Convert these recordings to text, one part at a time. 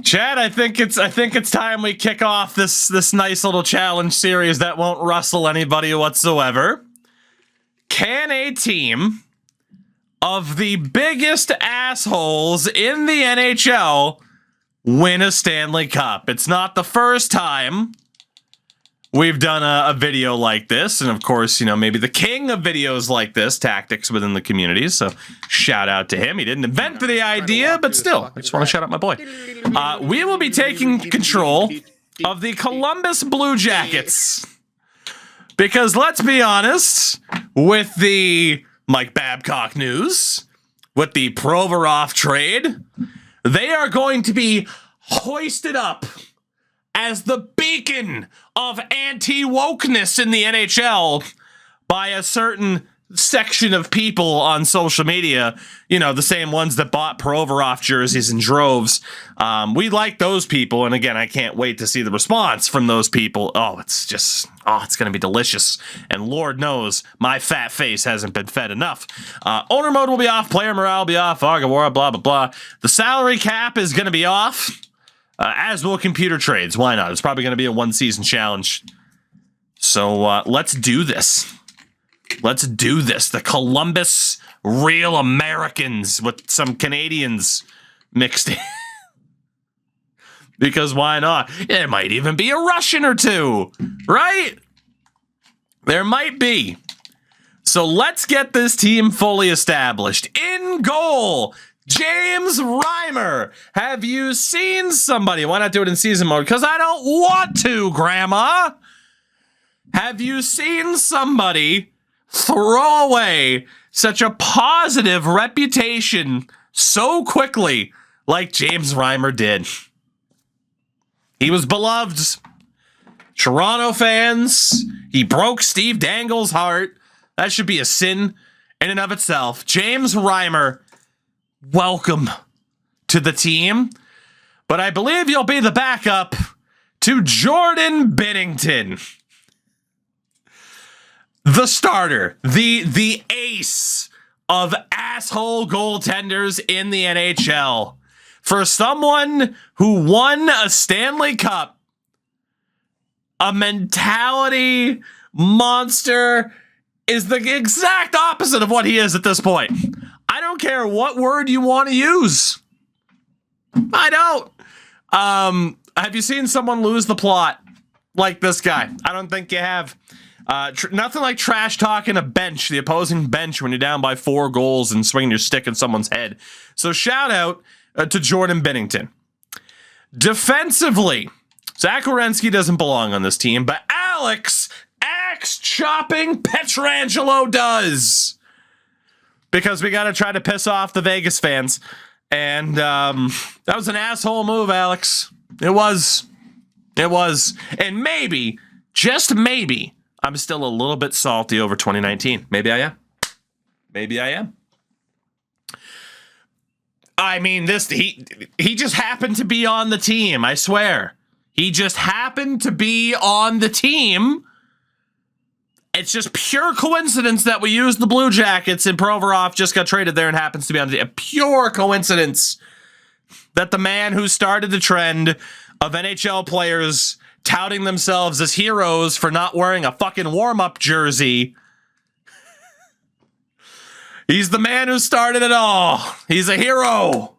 Chad, I think it's time we kick off this nice little challenge series that won't rustle anybody whatsoever. Can a team of the biggest assholes in the NHL win a Stanley Cup? It's not the first time we've done a video like this, and of course, you know, maybe the king of videos like this, Tactics within the community, so shout out to him. He didn't invent the idea, but still, I just want to shout out my boy. We will be taking control of the Columbus Blue Jackets, because let's be honest, with the Mike Babcock news, with the Provorov trade, they are going to be hoisted up as the beacon of anti-wokeness in the NHL by a certain section of people on social media, you know, the same ones that bought Provorov jerseys in droves. We like those people, and again, I can't wait to see the response from those people. It's going to be delicious, and Lord knows my fat face hasn't been fed enough. Owner mode will be off, player morale will be off, Agawara, blah, blah, blah. The salary cap is going to be off. As will computer trades. Why not? It's probably going to be a one-season challenge. So let's do this. Let's do this. The Columbus Real Americans with some Canadians mixed in. Because why not? There might even be a Russian or two, right? There might be. So let's get this team fully established. In goal, James Reimer. Have you seen somebody? Why not do it in season mode? Because I don't want to, Grandma. Have you seen somebody throw away such a positive reputation so quickly like James Reimer did? He was beloved. Toronto fans. He broke Steve Dangle's heart. That should be a sin in and of itself. James Reimer, welcome to the team, but I believe you'll be the backup to Jordan Binnington, the starter, the ace of asshole goaltenders in the NHL. For someone who won a Stanley Cup, a mentality monster is the exact opposite of what he is at this point. I don't care what word you want to use. I don't. Have you seen someone lose the plot like this guy? I don't think you have. Nothing like trash talking a bench, the opposing bench, when you're down by 4 goals and swinging your stick in someone's head. So shout out to Jordan Binnington. Defensively, Zach Werenski doesn't belong on this team, but Alex axe-chopping Pietrangelo does. Because we got to try to piss off the Vegas fans. And that was an asshole move, Alex. It was. It was. And maybe, just maybe, I'm still a little bit salty over 2019. Maybe I am. Maybe I am. I mean, he just happened to be on the team, I swear. He just happened to be on the team. It's just pure coincidence that we used the Blue Jackets and Provorov just got traded there and happens to be on the team. A pure coincidence that the man who started the trend of NHL players touting themselves as heroes for not wearing a fucking warm-up jersey, he's the man who started it all. He's a hero.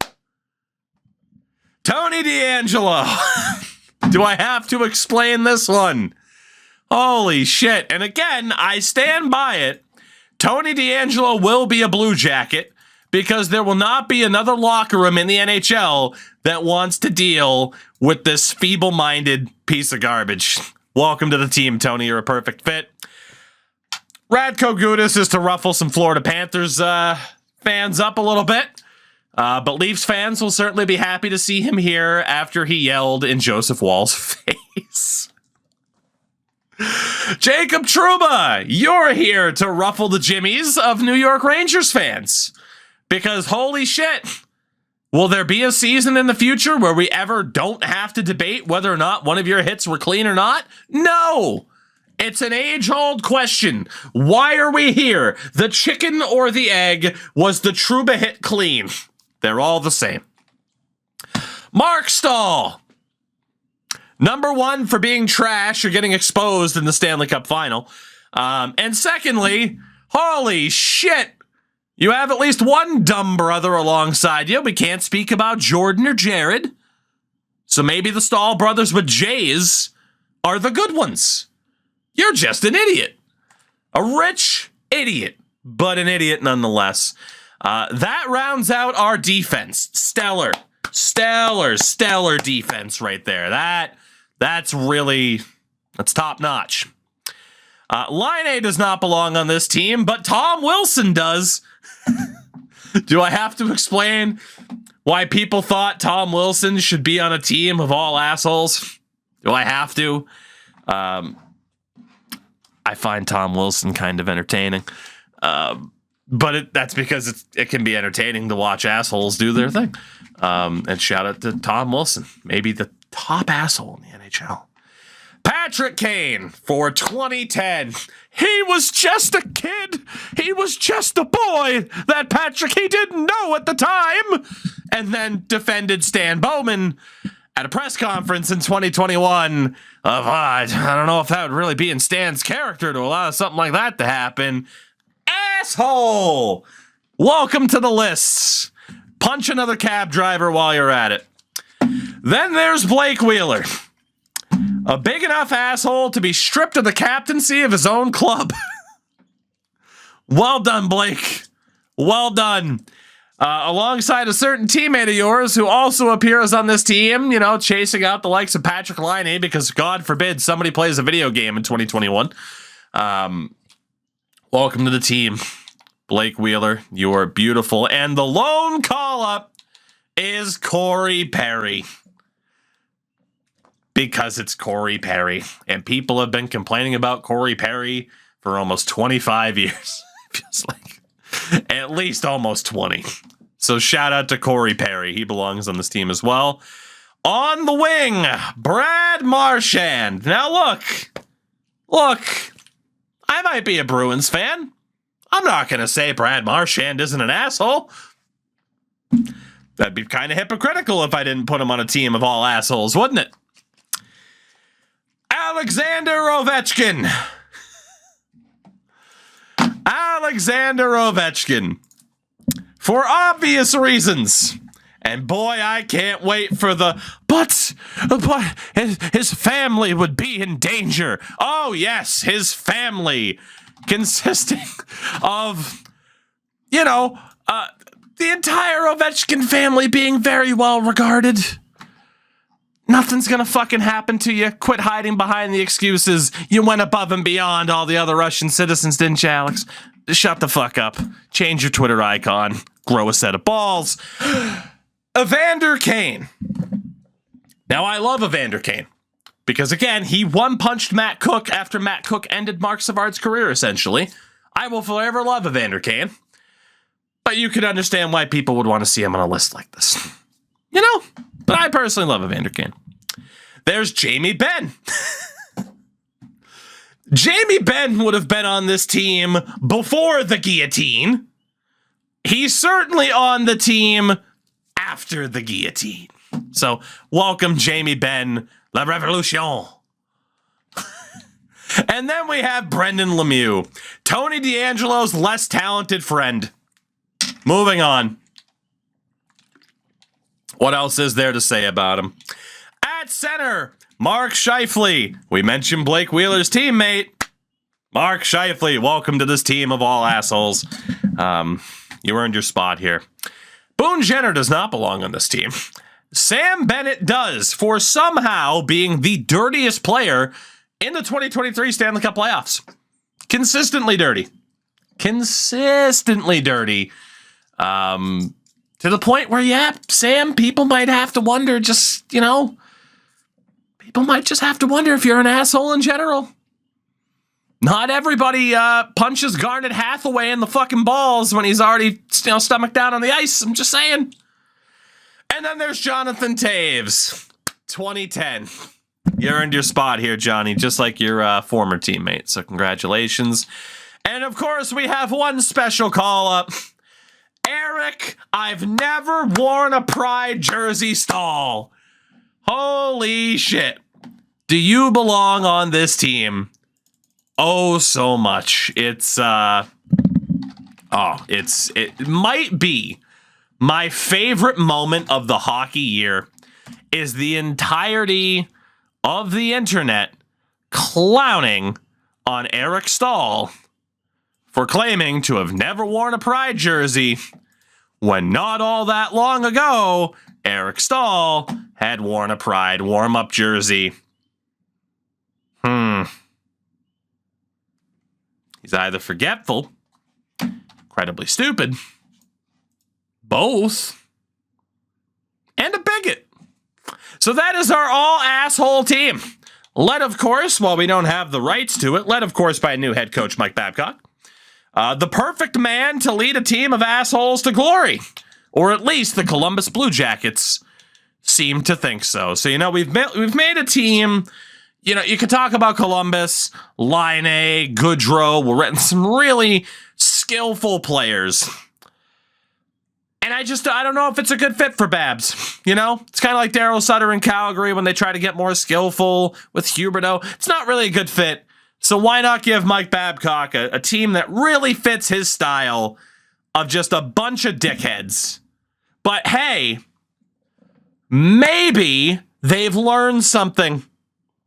Tony DeAngelo. Do I have to explain this one? Holy shit. And again, I stand by it. Tony DeAngelo will be a Blue Jacket because there will not be another locker room in the NHL that wants to deal with this feeble-minded piece of garbage. Welcome to the team, Tony. You're a perfect fit. Radko Gudas is to ruffle some Florida Panthers fans up a little bit. But Leafs fans will certainly be happy to see him here after he yelled in Joseph Wall's face. Jacob Trouba, you're here to ruffle the jimmies of New York Rangers fans. Because holy shit, will there be a season in the future where we ever don't have to debate whether or not one of your hits were clean or not? No! It's an age-old question. Why are we here? The chicken or the egg? Was the Trouba hit clean? They're all the same. Mark Stahl. Number one for being trash or getting exposed in the Stanley Cup final. And secondly, holy shit, you have at least one dumb brother alongside you. We can't speak about Jordan or Jared. So maybe the Stahl brothers with J's are the good ones. You're just an idiot. A rich idiot, but an idiot nonetheless. That rounds out our defense. Stellar defense right there. That's top notch. Line A does not belong on this team, but Tom Wilson does. Do I have to explain why people thought Tom Wilson should be on a team of all assholes? Do I have to? I find Tom Wilson kind of entertaining. But that's because it can be entertaining to watch assholes do their thing. And shout out to Tom Wilson, maybe the top asshole in the NHL. Patrick Kane for 2010. He was just a kid. He was just a boy. That Patrick he didn't know at the time. And then defended Stan Bowman at a press conference in 2021 of, I don't know if that would really be in Stan's character to allow something like that to happen. Asshole! Welcome to the lists. Punch another cab driver while you're at it. Then there's Blake Wheeler. A big enough asshole to be stripped of the captaincy of his own club. Well done, Blake. Well done. Alongside a certain teammate of yours who also appears on this team, chasing out the likes of Patrick Laine because God forbid somebody plays a video game in 2021. Welcome to the team, Blake Wheeler. You are beautiful. And the lone call-up is Corey Perry. Because it's Corey Perry. And people have been complaining about Corey Perry for almost 25 years. It feels like at least almost 20. So shout out to Corey Perry. He belongs on this team as well. On the wing, Brad Marchand. Now look, I might be a Bruins fan. I'm not going to say Brad Marchand isn't an asshole. That'd be kind of hypocritical if I didn't put him on a team of all assholes, wouldn't it? Alexander Ovechkin. Alexander Ovechkin. For obvious reasons. And boy, I can't wait for but his family would be in danger. Oh yes, his family. Consisting of, the entire Ovechkin family being very well regarded. Nothing's gonna fucking happen to you. Quit hiding behind the excuses. You went above and beyond all the other Russian citizens, didn't you, Alex? Shut the fuck up. Change your Twitter icon. Grow a set of balls. Evander Kane. Now, I love Evander Kane. Because, again, he one-punched Matt Cook after Matt Cook ended Mark Savard's career, essentially. I will forever love Evander Kane. But you could understand why people would want to see him on a list like this. But I personally love Evander Kane. There's Jamie Benn. Jamie Benn would have been on this team before the guillotine. He's certainly on the team after the guillotine. So, welcome, Jamie Benn. La Revolution. And then we have Brendan Lemieux. Tony DeAngelo's less talented friend. Moving on. What else is there to say about him? At center, Mark Scheifele. We mentioned Blake Wheeler's teammate. Mark Scheifele, welcome to this team of all assholes. You earned your spot here. Boone Jenner does not belong on this team. Sam Bennett does, for somehow being the dirtiest player in the 2023 Stanley Cup playoffs. Consistently dirty. Consistently dirty. To the point where, Sam, people might have to wonder people might just have to wonder if you're an asshole in general. Not everybody punches Garnet Hathaway in the fucking balls when he's already, stomach down on the ice. I'm just saying. And then there's Jonathan Taves, 2010. You earned your spot here, Johnny, just like your former teammate. So congratulations. And of course, we have one special call-up. Eric, I've never worn a Pride jersey, Stahl. Holy shit. Do you belong on this team? Oh, so much. It might be my favorite moment of the hockey year is the entirety of the internet clowning on Eric Stahl for claiming to have never worn a Pride jersey when not all that long ago, Eric Stahl had worn a Pride warm-up jersey. He's either forgetful, incredibly stupid, both, and a bigot. So that is our all-asshole team. Led, of course, while we don't have the rights to it, led, of course, by new head coach Mike Babcock. The perfect man to lead a team of assholes to glory. Or at least the Columbus Blue Jackets seem to think so. So, we've made a team. You could talk about Columbus, Laine, Goodrow. We're written some really skillful players. And I don't know if it's a good fit for Babs. It's kind of like Daryl Sutter in Calgary when they try to get more skillful with Huberdeau. It's not really a good fit. So why not give Mike Babcock a team that really fits his style of just a bunch of dickheads? But hey, maybe they've learned something.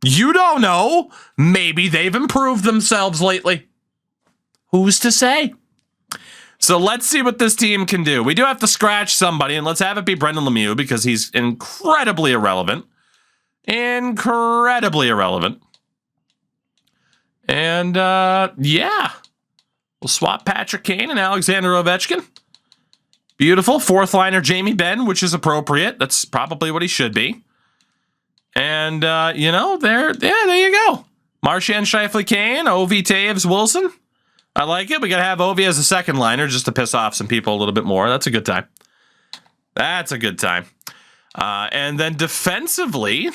You don't know. Maybe they've improved themselves lately. Who's to say? So let's see what this team can do. We do have to scratch somebody, and let's have it be Brendan Lemieux because he's incredibly irrelevant. Incredibly irrelevant. And, yeah. We'll swap Patrick Kane and Alexander Ovechkin. Beautiful. Fourth liner Jamie Benn, which is appropriate. That's probably what he should be. And, there you go. Marchand, Scheifele, Kane, Ovi, Taves, Wilson. I like it. We got to have Ovi as a second liner just to piss off some people a little bit more. That's a good time. That's a good time. And then defensively,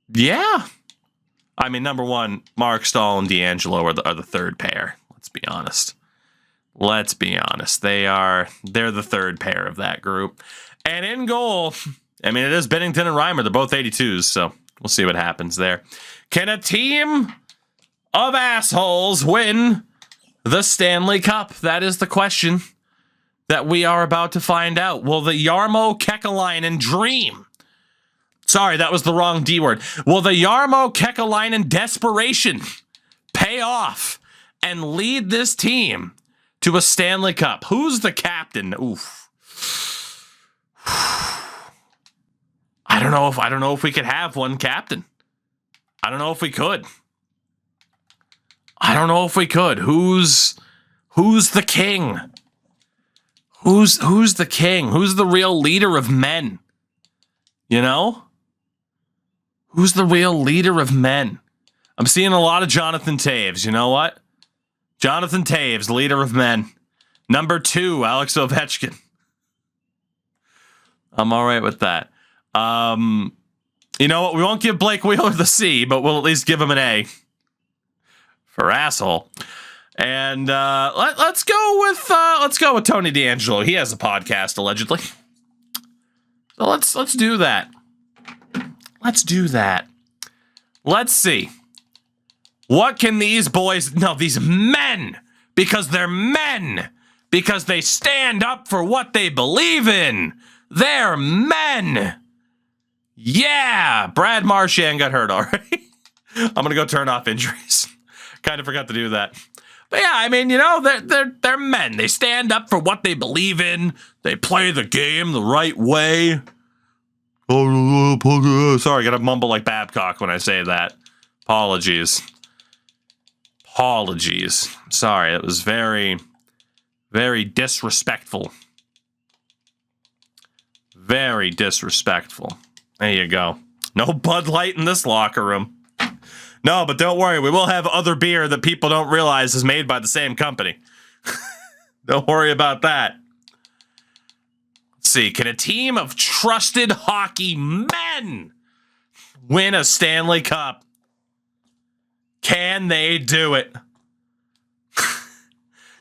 yeah. I mean, number one, Mark Stahl and D'Angelo are the third pair. Let's be honest. They're the third pair of that group. And in goal, I mean, it is Bennington and Reimer. They're both 82s, so we'll see what happens there. Can a team of assholes win the Stanley Cup? That is the question that we are about to find out. Will the Jarmo Kekalainen dream? Sorry, that was the wrong D word. Will the Jarmo Kekalainen desperation pay off and lead this team to a Stanley Cup? Who's the captain? Oof. I don't know if we could have one captain. I don't know if we could. Who's the king? Who's the king? Who's the real leader of men? Who's the real leader of men? I'm seeing a lot of Jonathan Taves. You know what? Jonathan Taves, leader of men. Number 2, Alex Ovechkin. I'm all right with that. You know what? We won't give Blake Wheeler the C, but we'll at least give him an A for asshole. And let's go with Tony D'Angelo. He has a podcast allegedly. So let's do that. Let's see. What can these these men, because they're men, because they stand up for what they believe in. They're men. Yeah, Brad Marchand got hurt already. I'm going to go turn off injuries. Kind of forgot to do that. But yeah, I mean, they're men. They stand up for what they believe in. They play the game the right way. Oh, sorry, I gotta mumble like Babcock when I say that. Apologies. Sorry, it was very, very disrespectful. Very disrespectful. There you go. No Bud Light in this locker room. No, but don't worry, we will have other beer that people don't realize is made by the same company. Don't worry about that. Let's see, can a team of trusted hockey men win a Stanley Cup? Can they do it?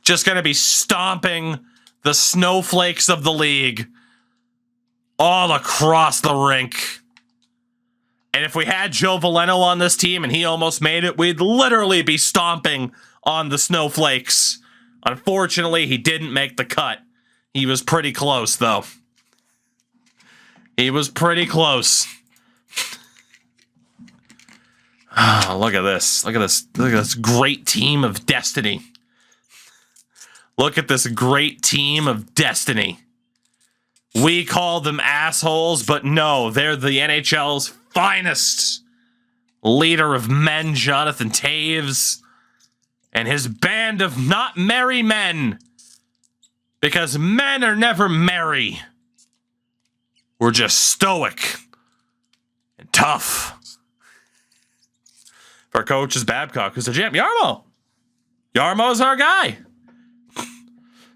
Just going to be stomping the snowflakes of the league all across the rink. And if we had Joe Veleno on this team and he almost made it, we'd literally be stomping on the snowflakes. Unfortunately, he didn't make the cut. He was pretty close, though. He was pretty close. Oh, look at this. Look at this. Look at this great team of destiny. Look at this great team of destiny. We call them assholes, but no, they're the NHL's finest. Leader of men, Jonathan Taves, and his band of not merry men. Because men are never merry. We're just stoic and tough. Our coach is Babcock, who's a GM. Yarmo's our guy.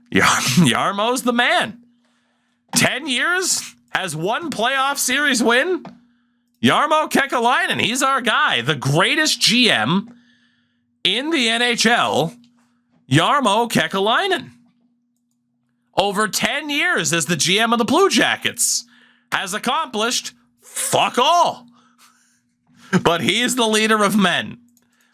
Yarmo's the man. 10 years, has one playoff series win. Jarmo Kekalainen, he's our guy. The greatest GM in the NHL, Jarmo Kekalainen. Over 10 years as the GM of the Blue Jackets. Has accomplished fuck all. But he's the leader of men.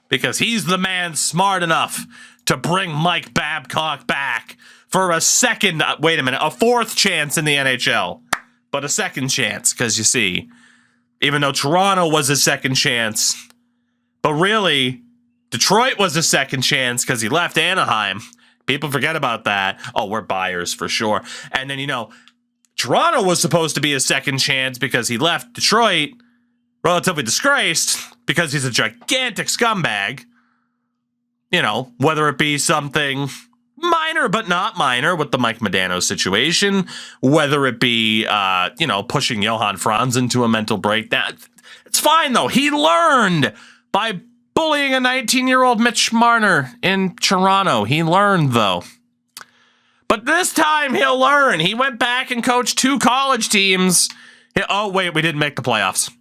Because he's the man smart enough to bring Mike Babcock back for a fourth chance in the NHL. But a second chance, because you see, even though Toronto was a second chance, but really, Detroit was a second chance because he left Anaheim. People forget about that. Oh, we're buyers for sure. And then, Toronto was supposed to be a second chance because he left Detroit relatively disgraced because he's a gigantic scumbag. Whether it be something minor but not minor with the Mike Modano situation, whether it be, pushing Johan Franz into a mental breakdown. It's fine, though. He learned by bullying a 19-year-old Mitch Marner in Toronto. He learned, though. But this time he'll learn. He went back and coached 2 college teams. Oh, wait, we didn't make the playoffs.